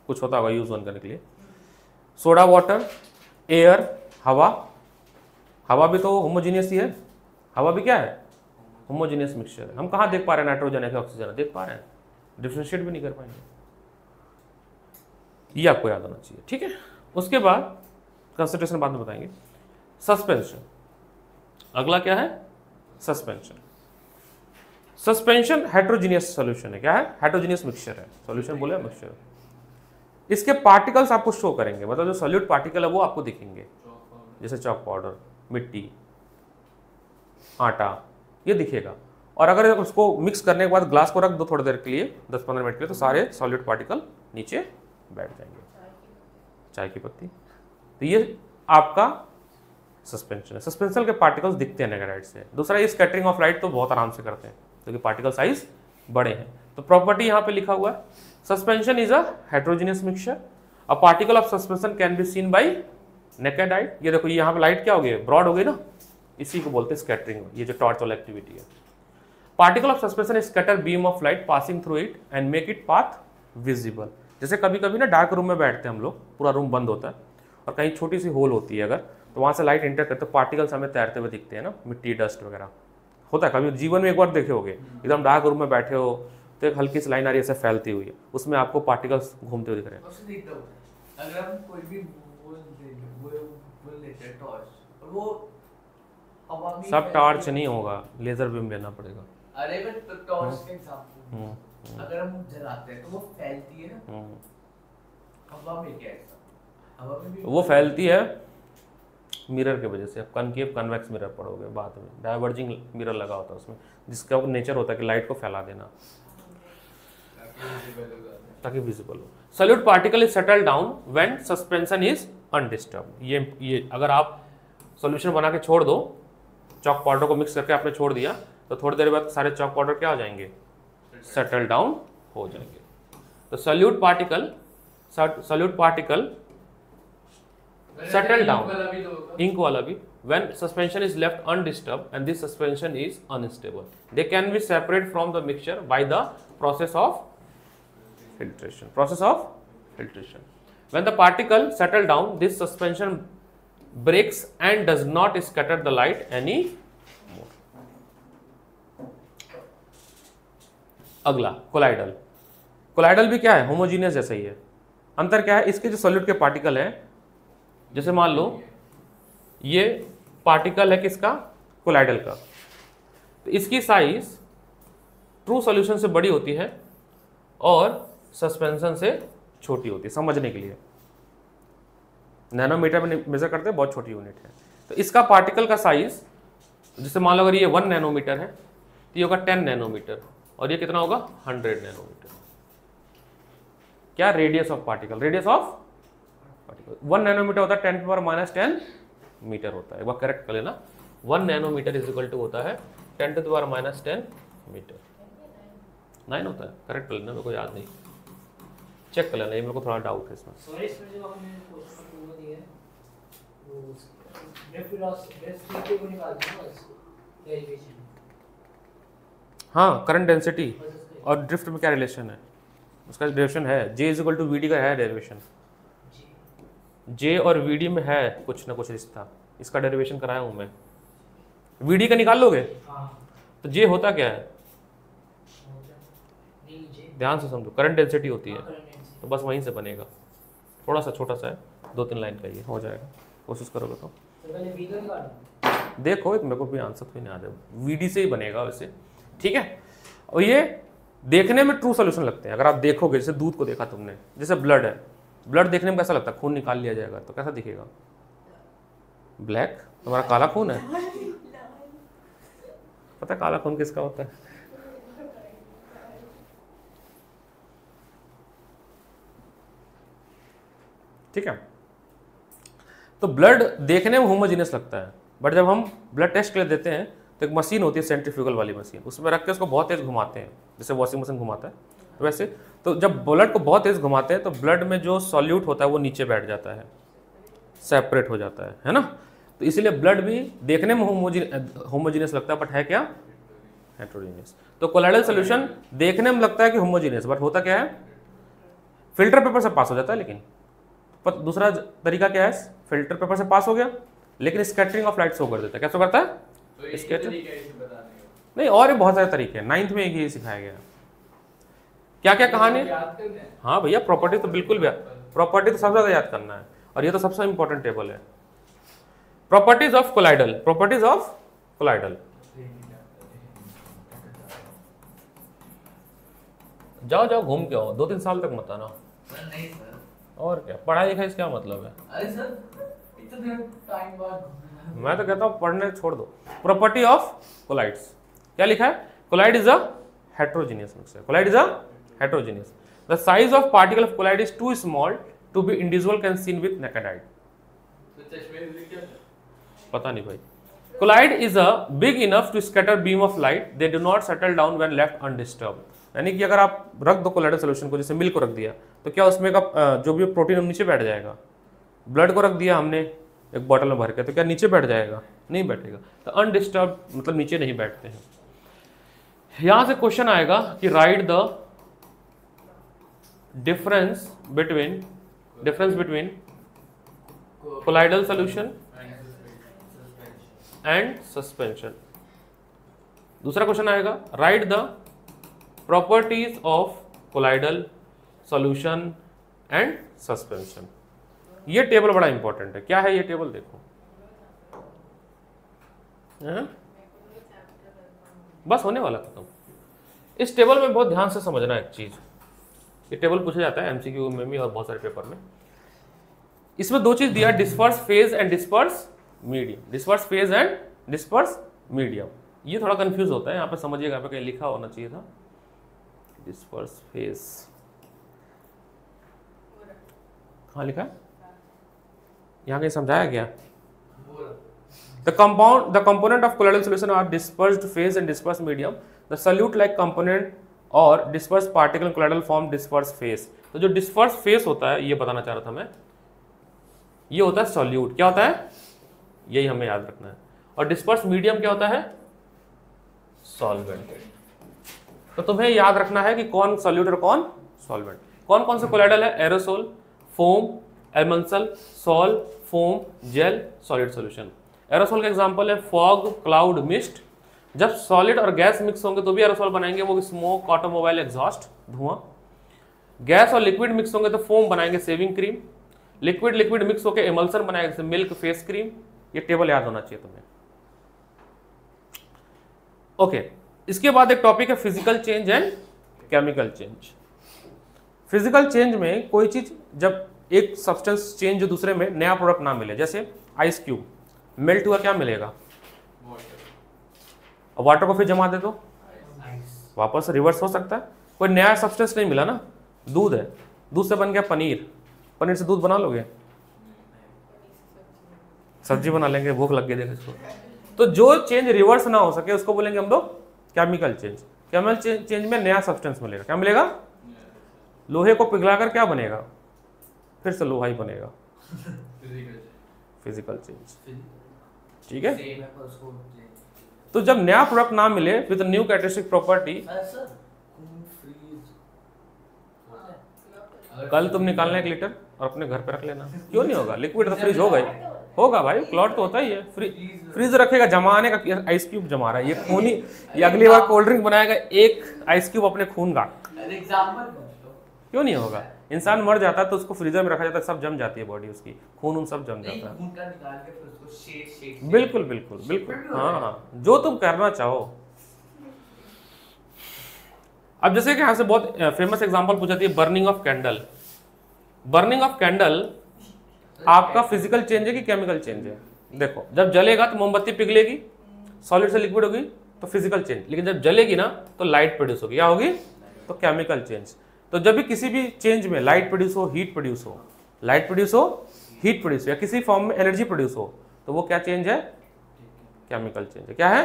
कुछ होता होगा यूज करने के लिए। सोडा वाटर, एयर, हवा, हवा भी तो होमोजीनियस ही है, हवा भी क्या है, होमोजीनियस मिक्सचर है। हम कहाँ देख पा रहे हैं नाइट्रोजन है कि ऑक्सीजन है, देख पा रहे हैं, डिफ्रेंशिएट भी नहीं कर पाएंगे। ये आपको याद होना चाहिए, ठीक है। उसके बाद कंसंट्रेशन बाद में बताएंगे। सस्पेंशन, अगला क्या है, सस्पेंशन। सस्पेंशन हेट्रोजीनियस सॉल्यूशन है, क्या है, हेट्रोजीनियस मिक्सचर है, सॉल्यूशन बोले मिक्सचर। इसके पार्टिकल्स आपको शो करेंगे, मतलब जो सॉल्यूट पार्टिकल है वो आपको दिखेंगे, जैसे चॉक पाउडर, मिट्टी, आटा, ये दिखेगा। और अगर उसको मिक्स करने के बाद ग्लास को रख दो थोड़ी देर के लिए, 10-15 मिनट के लिए, तो सारे सॉल्यूट पार्टिकल नीचे बैठ जाएंगे, चाय की पत्ती। तो ये आपका सस्पेंशन है। सस्पेंशन के पार्टिकल्स दिखते हैं नेगेराइड से। दूसरा, ये स्कैटरिंग ऑफ लाइट तो बहुत आराम से करते हैं क्योंकि पार्टिकल साइज बड़े हैं। तो प्रॉपर्टी यहाँ पे लिखा हुआ है, suspension is a heterogeneous mixture, a particle of suspension can be seen bye naked eye. ये देखो यहाँ पे लाइट क्या हो गई, ब्रॉड हो गई ना, इसी को बोलते हैं स्कैटरिंग, ये जो टॉर्च वाला एक्टिविटी है। Particle of suspension scatter beam of light passing through it and make it path visible. जैसे कभी कभी ना डार्क रूम में बैठते हैं हम लोग, पूरा रूम बंद होता है और कहीं छोटी सी होल होती है अगर, तो वहाँ से लाइट इंटर करते, पार्टिकल्स हमें तैरते हुए दिखते हैं ना, मिट्टी, डस्ट वगैरह होता है। कभी जीवन में एक बार देखे होगे, एकदम डार्क रूम में बैठे हो तो एक हल्की सी लाइन आ रही है ऐसे फैलती हुई है, उसमें आपको पार्टिकल्स घूमते हुए दिख रहे हैं। उससे दिखता होता है। अगर हम कोई भी बोल लेते हैं टॉर्च, और वो हवा में सब टॉर्च नहीं होगा, लेजर बीम लेना पड़ेगा। अरे बट टॉर्च का एग्जांपल, अगर हम जलाते हैं तो वो फैलती है ना, हवा में क्या है, हवा में भी वो फैलती है मिरर के वजह से। आप कनकेव कन्वेक्स मिरर पढ़ोगे बाद में, डाइवर्जिंग मिरर लगा होता है उसमें, जिसका नेचर होता है कि लाइट को फैला देना ताकि विजिबल हो। Solute particle is settle down when suspension is undisturbed. ये अगर आप सॉल्यूशन बना के छोड़ दो, चॉक पाउडर को मिक्स करके आपने छोड़ दिया, तो थोड़ी देर बाद सारे चॉक पाउडर क्या हो जाएंगे, सेटल डाउन हो जाएंगे। तो solute particle settle down, ink वाला भी, when suspension is left undisturbed and this suspension is unstable, they can be separated from the mixture by the process of filtration. When the particle settle down, this suspension breaks and does not scatter the light anymore. अगला colloidal भी क्या है, homogeneous जैसा ही है। अंतर क्या है, इसके जो सॉल्यूट के पार्टिकल हैं, जैसे मान लो ये पार्टिकल है किसका, कोलाइडल का, तो इसकी साइज ट्रू सॉल्यूशन से बड़ी होती है और सस्पेंशन से छोटी होती है। समझने के लिए नैनोमीटर में मेजर करते हैं, बहुत छोटी यूनिट है। तो इसका पार्टिकल का साइज, जैसे मान लो अगर ये 1 नैनोमीटर है तो ये होगा 10 नैनोमीटर, और ये कितना होगा 100 नैनोमीटर। क्या, रेडियस ऑफ पार्टिकल, 1 नैनोमीटर होता है 10⁻⁻10 मीटर होता है। एक बार करेक्ट कर लेना, 1 नैनोमीटर इज इक्वल टू होता है 10⁻⁻10 मीटर। 9 होता है, करेक्ट कर लेना, मेरे को याद नहीं, चेक कर लेना, ये मेरे को थोड़ा डाउट है इसमें। सॉरी, इसमें जो आपने क्वेश्चन को दिया है वो डेरिवेशन को निकालते हैं इसको, डेरिवेशन। हाँ, करंट डेंसिटी और ड्रिफ्ट में क्या रिलेशन है, उसका डेरिवेशन है, J is equal to VD का है डेरिवेशन। J और VD में है कुछ ना कुछ रिश्ता, इसका डेरिवेशन कराया हूँ मैं। VD का निकाल लोगे तो J होता क्या है, ध्यान से समझो, करंट डेंसिटी होती है, तो बस वहीं से बनेगा। थोड़ा सा छोटा सा है, 2-3 लाइन का, ये हो जाएगा, कोशिश करोगे तो। देखो मेरे को भी आंसर तो नहीं आ रहा, VD से ही बनेगा वैसे, ठीक है। और ये देखने में ट्रू सोल्यूशन लगते हैं। अगर आप देखोगे, जैसे दूध को देखा तुमने, जैसे ब्लड है, ब्लड देखने में कैसा लगता है, खून निकाल लिया जाएगा तो कैसा दिखेगा, ब्लैक। तुम्हारा काला खून है, पता है काला खून किसका होता है, ठीक है। तो ब्लड देखने में होमोजीनियस लगता है, बट जब हम ब्लड टेस्ट के लिए देते हैं तो एक मशीन होती है सेंट्रीफ्यूगल वाली मशीन, उसमें रख के उसको बहुत तेज घुमाते हैं, जैसे वॉशिंग मशीन घुमाता है वैसे। तो जब ब्लड को बहुत तेज घुमाते हैं तो ब्लड में जो सॉल्यूट होता है वो नीचे बैठ जाता है, सेपरेट हो जाता है ना। तो इसीलिए ब्लड भी देखने में होमोजीनियस लगता है, बट है क्या, हेटेरोजीनियस। तो कोलाइडल सॉल्यूशन देखने में लगता है कि होमोजीनियस, बट होता क्या है, फिल्टर पेपर से पास हो जाता है, लेकिन पर दूसरा तरीका क्या है, फिल्टर पेपर से पास हो गया लेकिन स्कैटरिंग ऑफ लाइट शो कर देता है। क्या शो करता है? तो ये Sketch- तरीका है इसे बताने का। नहीं, और भी बहुत सारे तरीके हैं, 9th में एक ये सिखाया गया। क्या क्या कहानी? याद करना है। हाँ भैया, प्रॉपर्टी तो बिल्कुल भी, प्रॉपर्टी तो सबसे ज्यादा याद करना है, और ये तो सबसे इंपॉर्टेंट टेबल है। Properties of colloidal, properties of colloidal. जाओ जाओ घूम के आओ, 2-3 साल तक मत आना। सर नहीं सर। और क्या, पढ़ाई लिखाई से क्या मतलब है? अरे सर इतने टाइम बाद मैं तो कहता हूँ पढ़ने छोड़ दो। प्रॉपर्टी ऑफ कोलाइड्स, क्या लिखा है? Colloid is a heterogeneous mixture, colloid is a heterogeneous. The size of particle of colloid is too small to be individual can seen with naked eye. तो चश्मे से क्या पता नहीं भाई। Colloid is a big enough to scatter beam of light, they do not settle down when left undisturbed. यानी कि अगर आप रख दो कोलाइडल सॉल्यूशन को, जैसे मिल्क को रख दिया, तो क्या उसमें का जो भी प्रोटीन नीचे बैठ जाएगा। ब्लड को रख दिया हमने एक बॉटल में भर के, तो क्या नीचे बैठ जाएगा? नहीं बैठेगा। तो अनडिस्टर्ब मतलब नीचे नहीं बैठते हैं। यहां से क्वेश्चन आएगा कि right the difference between colloidal solution and suspension. दूसरा क्वेश्चन आएगा right the properties of colloidal solution and suspension. ये टेबल बड़ा इंपॉर्टेंट है। क्या है ये टेबल? देखो, बस होने वाला खत्म। इस टेबल में बहुत ध्यान से समझना एक चीज। ये टेबल पूछा जाता है एमसीक्यू में भी और बहुत सारे पेपर में। इसमें 2 चीज दिया, disperse phase and disperse medium. Disperse phase and disperse medium, ये थोड़ा कंफ्यूज होता है। यहाँ पे समझिएगा, यहाँ पे कहीं लिखा होना चाहिए था डिस्पर्स फेज। हाँ लिखा है, यहाँ कहीं समझाया गया? The component of colloidal solution are dispersed phase and dispersed medium. The solute-like component और dispersed particle in colloidal form dispersed phase. तो जो dispersed phase होता है, ये बताना चाह रहा था मैं, ये होता है solute। क्या होता है? यही हमें याद रखना है। और dispersed medium क्या होता है? solvent। तो तुम्हें याद रखना है कि कौन solute और कौन solvent। कौन कौन से colloidal है? aerosol, foam, emulsion, sol, foam, gel, solid solution। Aerosol का एग्जांपल है फॉग, क्लाउड, मिस्ट। जब सॉलिड और गैस मिक्स होंगे तो भी एरोसोल बनाएंगे, वो स्मोक, ऑटोमोबाइल एग्जॉस्ट, धुआं। गैस और लिक्विड मिक्स होंगे तो फोम बनाएंगे, सेविंग क्रीम। लिक्विड मिक्स होकर एमल्सन बनाएंगे, जैसे मिल्क, फेस क्रीम। ये टेबल याद होना चाहिए तुम्हें। ओके, इसके बाद एक टॉपिक है physical change and chemical change. Physical change में कोई चीज जब एक सब्सटेंस चेंज जो दूसरे में नया प्रोडक्ट ना मिले, जैसे आइस क्यूब मेल्ट हुआ, क्या मिलेगा? वाटर को फिर जमा दे दो, वापस रिवर्स हो सकता है। कोई नया सब्सटेंस नहीं मिला ना। दूध है, दूध से बन गया पनीर, पनीर से दूध बना लोगे? सब्जी बना लेंगे, भूख लग गई देखो इसको। तो जो चेंज रिवर्स ना हो सके उसको बोलेंगे हम लोग केमिकल चेंज। केमिकल चेंज में नया सब्सटेंस मिलेगा। क्या मिलेगा? लोहे को पिघलाकर क्या बनेगा? फिर से लोहा ही बनेगा। फिजिकल चेंज, ठीक है। तो जब नया प्रोडक्ट ना मिले विद न्यू कैरेक्टरिस्टिक प्रॉपर्टी, कल तुम निकालना 1 लीटर और अपने घर पे रख लेना। क्यों नहीं होगा? लिक्विड तो फ्रीज होगा ही, होगा भाई। क्लॉट तो होता ही है। फ्रीज रखेगा, जमाने का आइस क्यूब जमा रहा है, ये खून ही। ये अगली बार कोल्ड ड्रिंक बनाएगा, 1 आइस क्यूब अपने खून का। क्यों नहीं होगा? इंसान मर जाता है तो उसको फ्रीजर में रखा जाता है, सब जम जाती है बॉडी उसकी, खून उन सब जम जाता है। बिल्कुल बिल्कुल बिल्कुल, हाँ हाँ, जो तुम करना चाहो। अब जैसे कि यहाँ से बहुत फेमस एग्जांपल पूछा थी, burning of candle. Burning of candle आपका फिजिकल चेंज है कि केमिकल चेंज है? देखो, जब जलेगा तो मोमबत्ती पिघलेगी, सॉलिड से लिक्विड होगी तो फिजिकल चेंज। लेकिन जब जलेगी ना तो लाइट प्रोड्यूस होगी। क्या होगी? तो केमिकल चेंज। तो जब भी किसी भी चेंज में लाइट प्रोड्यूस हो, हीट प्रोड्यूस हो, लाइट प्रोड्यूस हो, हीट प्रोड्यूस हो, या किसी फॉर्म में एनर्जी प्रोड्यूस हो, तो वो क्या चेंज है? केमिकल चेंज है। क्या है?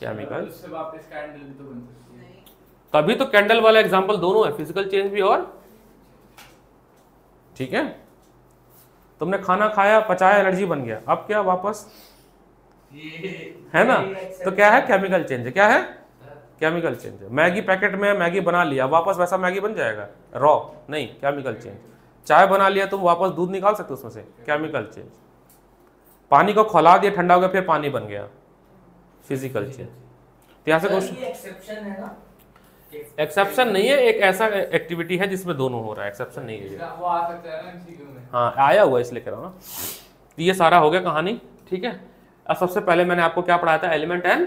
केमिकल। उससे वापस कैंडल भी तो बन सकती है। तभी तो कैंडल वाला एग्जांपल दोनों है, फिजिकल चेंज भी और, ठीक है। तुमने खाना खाया, पचाया, एनर्जी बन गया, अब क्या वापस, है ना? तो क्या है? केमिकल चेंज है। क्या है? केमिकल चेंज है। मैगी पैकेट में मैगी बना लिया, वापस वैसा मैगी बन जाएगा? रॉ नहीं, केमिकल चेंज। चाय बना लिया तुम, वापस दूध निकाल सकते हो उसमें से? Chemical change. पानी को खौला दिया, ठंडा हो गया, फिर पानी बन गया, फिजिकल चेंज। तो यहाँ से क्वेश्चन एक्सेप्शन है ना? एक्सेप्शन नहीं है, एक ऐसा एक्टिविटी है जिसमें दोनों हो रहा है, एक्सेप्शन नहीं है ये। वो आ सकता है ना MCQ में। हाँ आया हुआ है, इसलिए कह रहा हूँ। तो ये सारा हो गया कहानी, ठीक है। अब सबसे पहले मैंने आपको क्या पढ़ाया था? Element and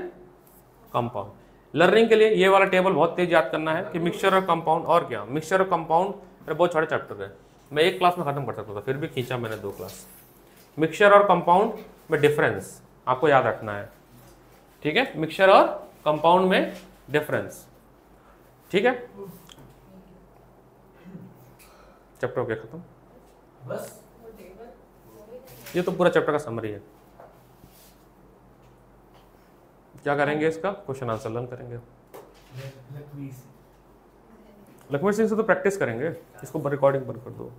compound. लर्निंग के लिए ये वाला टेबल बहुत तेज याद करना है कि मिक्सचर और कंपाउंड, और क्या मिक्सचर और कंपाउंड बहुत छोटे चैप्टर है, मैं एक क्लास में खत्म कर सकता था, फिर भी खींचा मैंने 2 क्लास। मिक्सचर और कंपाउंड में डिफरेंस आपको याद रखना है, ठीक है। मिक्सचर और कंपाउंड में डिफरेंस, ठीक है। चैप्टर हो गया खत्म। बस ये तो पूरा चैप्टर का समरी है। क्या करेंगे? इसका क्वेश्चन आंसर लर्न करेंगे। लक्ष्मी सिंह से तो प्रैक्टिस करेंगे, इसको रिकॉर्डिंग बंद कर दो।